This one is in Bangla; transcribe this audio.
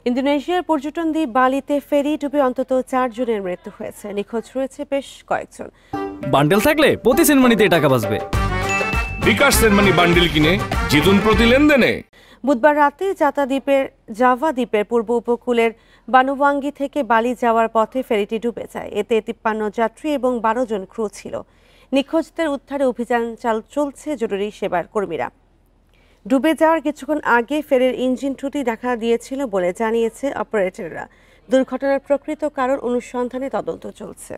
ইন্দোনেশিয়ার পর্যটন দ্বীপ বালিতে ফেরি ডুবে অন্তত 4 জনের মৃত্যু হয়েছে। নিখোঁজ রয়েছে বেশ কয়েকজন। বান্ডেল থাকলে প্রতি সেনমানিতে টাকা বাঁচবে। বিকাশ সেনমানি বান্ডেল কিনে জিতুন প্রতি লেনদেনে। বুধবার রাতে জাভা দ্বীপের পূর্ব উপকূলের বানুওয়াঙ্গি থেকে বালি যাওয়ার পথে ফেরিটি ডুবে যায়। এতে 53 যাত্রী এবং 12 জন ক্রু ছিল। নিখোঁজদের উদ্ধারে অভিযান চলছে জরুরি সেবার কর্মীরা। ডুবে যাওয়ার কিছুক্ষণ আগে ফেরির ইঞ্জিন ত্রুটি দেখা দিয়েছিল বলে জানিয়েছে অপারেটররা। দুর্ঘটনার প্রকৃত কারণ অনুসন্ধানে তদন্ত চলছে।